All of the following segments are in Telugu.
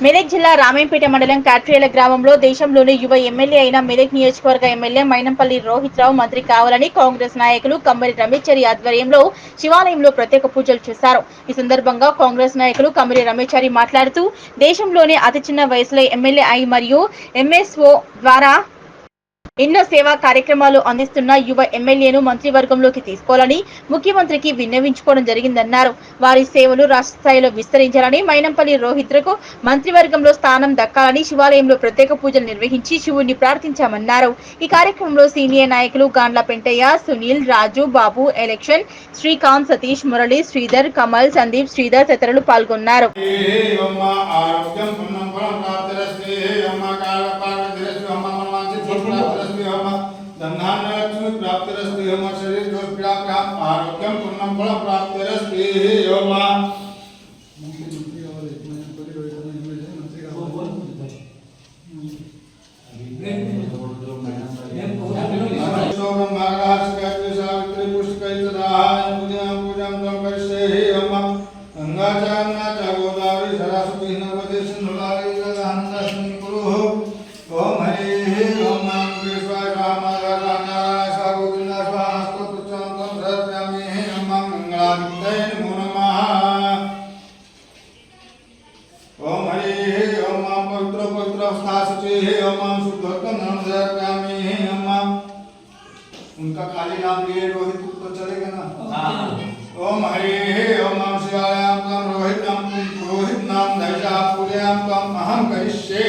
మెదక్ జిల్లా రామేంపేట మండలం కాట్రేల గ్రామంలో దేశంలోని యువ ఎమ్మెల్యే అయిన మెదక్ నియోజకవర్గ ఎమ్మెల్యే మైనంపల్లి రోహిత్ రావు మంత్రి కావాలని కాంగ్రెస్ నాయకులు కమ్మరి రమేశ్చారి ఆధ్వర్యంలో శివాలయంలో ప్రత్యేక పూజలు చేశారు. ఈ సందర్భంగా కాంగ్రెస్ నాయకులు కమ్మరి రమేశ్చారి మాట్లాడుతూ దేశంలోనే అతి చిన్న వయసులో ఎమ్మెల్యే అయి మరియు ఎంఎస్ఓ ద్వారా ఎన్నో సేవా కార్యక్రమాలు అందిస్తున్న యువ ఎమ్మెల్యేను మంత్రివర్గంలోకి తీసుకోవాలని ముఖ్యమంత్రికి విన్నవించుకోవడం జరిగిందన్నారు. వారి సేవలు రాష్ట్ర స్థాయిలో విస్తరించాలని, మైనంపల్లి రోహిత్రకు మంత్రివర్గంలో స్థానం దక్కాలని శివాలయంలో ప్రత్యేక పూజలు నిర్వహించి శివుడిని ప్రార్థించామన్నారు. ఈ కార్యక్రమంలో సీనియర్ నాయకులు గాండ్ల పెంటయ్య, సునీల్, రాజు, బాబు, ఎలక్షన్, శ్రీకాంత్, సతీష్, మురళి, శ్రీధర్, కమల్, సందీప్, శ్రీధర్ తదితరులు పాల్గొన్నారు. आरोग्यम पूर्णम फलम प्राप्तिरस्ति योमा उनका खाली नाम लिए रोहित तो चलेगा ना। ओम हरे ओम नमः शिवाय ओम रोहित नाम धैर्य पूजयाम तम अहम करिष्ये।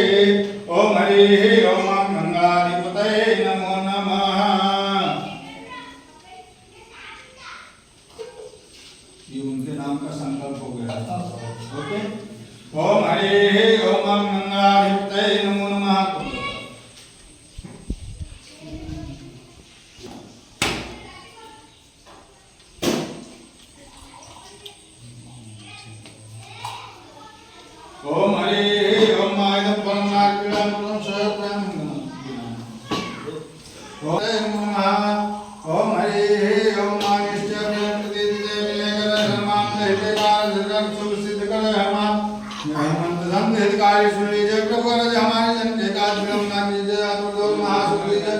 ओम हरे ओम गंगाधिपतये नमो नमः। ये उनके नाम का संकल्प हो गया। ओके। ओम हरे ओम गंगाधिपतये नमो नमः। ओम हरे ओम आयदम परमार्पिणं पुरं सहस्रं ओम नमः। ओम हरे ओम निश्चय प्रतिदिते मिलेकर हनुमान देवकार जगत शुभ सिद्ध कर हनुमान हनुमंत संत हितकारी सुन लीजिए प्रभु रज हमारे जन के काज विलंब न कीजिए आतुर महासुर लीजिए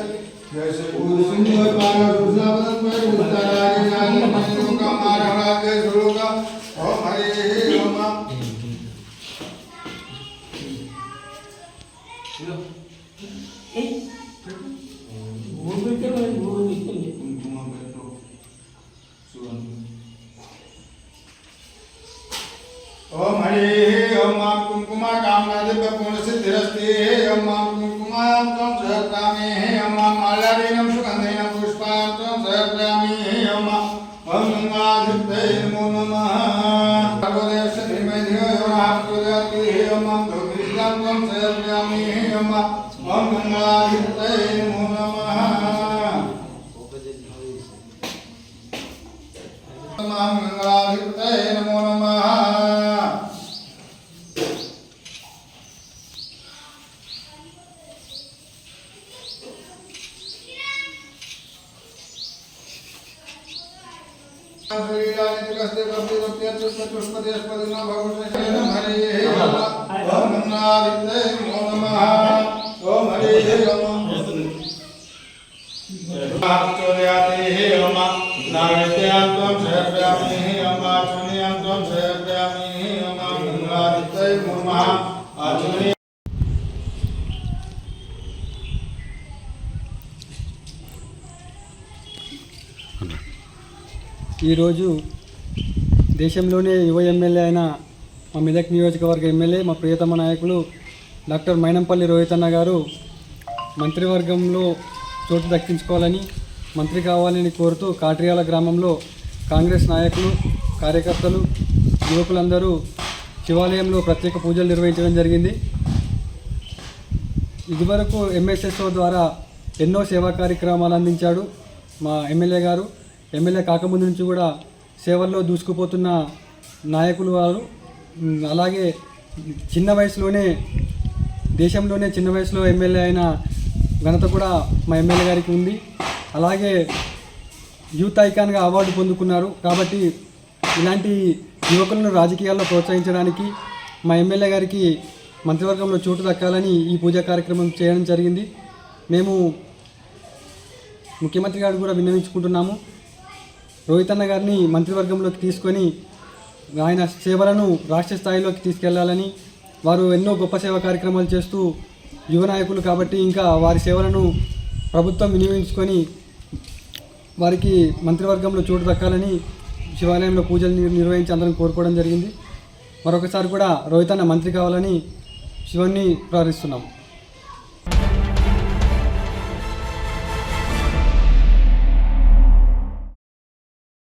जैसे पूज सिंधु और पार दूसरा बदन पर उताराए जाने मनुष्यों का मारा राज सुरोगा। ओम हरे ओम ओम हरे ओम कुंकुमा कामना दिव्य पूर्ण सिद्धिरस्ति। ओम कुंकुमां त्वं सहस्रामि ओम माल्यादीनं सुगन्धेन पुष्पां त्वं सहस्रामि ओम गंगाधिपतये नमो नमः। भगवदेवस्य धीमहि धियो यो नः प्रचोदयात् ओम धूपदीपं त्वं सहस्रामि ओम गंगाधिपतये नमो नमः। गंगाधिपतये नमो नमः। ఈరోజు దేశంలోనే యువ ఎమ్మెల్యే అయిన మా మెదక్ నియోజకవర్గ ఎమ్మెల్యే మా ప్రియతమ నాయకులు డాక్టర్ మైనంపల్లి రోహిత్ అన్న గారు మంత్రివర్గంలో చోటు దక్కించుకోవాలని, మంత్రి కావాలని కోరుతూ కాట్రియాల గ్రామంలో కాంగ్రెస్ నాయకులు, కార్యకర్తలు, యువకులందరూ శివాలయంలో ప్రత్యేక పూజలు నిర్వహించడం జరిగింది. ఇదివరకు ఎంఎస్ఎస్ఓ ద్వారా ఎన్నో సేవా కార్యక్రమాలు అందించాడు మా ఎమ్మెల్యే గారు. ఎమ్మెల్యే కాకముందు నుంచి కూడా సేవల్లో దూసుకుపోతున్న నాయకులు వారు. అలాగే చిన్న వయసులోనే దేశంలోనే చిన్న వయసులో ఎమ్మెల్యే అయిన ఘనత కూడా మా ఎమ్మెల్యే గారికి ఉంది. అలాగే యూత్ ఐకాన్గా అవార్డు పొందుకున్నారు. కాబట్టి ఇలాంటి యువకులను రాజకీయాల్లో ప్రోత్సహించడానికి మా ఎమ్మెల్యే గారికి మంత్రివర్గంలో చోటు దక్కాలని ఈ పూజా కార్యక్రమం చేయడం జరిగింది. మేము ముఖ్యమంత్రి గారు కూడా విన్నవించుకుంటున్నాము. రోహిత్ అన్న గారిని మంత్రివర్గంలోకి తీసుకొని ఆయన సేవలను రాష్ట్ర స్థాయిలోకి తీసుకెళ్లాలని, వారు ఎన్నో గొప్ప సేవా కార్యక్రమాలు చేస్తూ యువ నాయకులు కాబట్టి ఇంకా వారి సేవలను ప్రభుత్వం వినియోగించుకొని వారికి మంత్రివర్గంలో చోటు దక్కాలని శివాలయంలో పూజలు నిర్వహించి అందరం కోరుకోవడం జరిగింది. మరొకసారి కూడా రోహిత్ అన్న మంత్రి కావాలని శివుణ్ణి ప్రార్థిస్తున్నాం.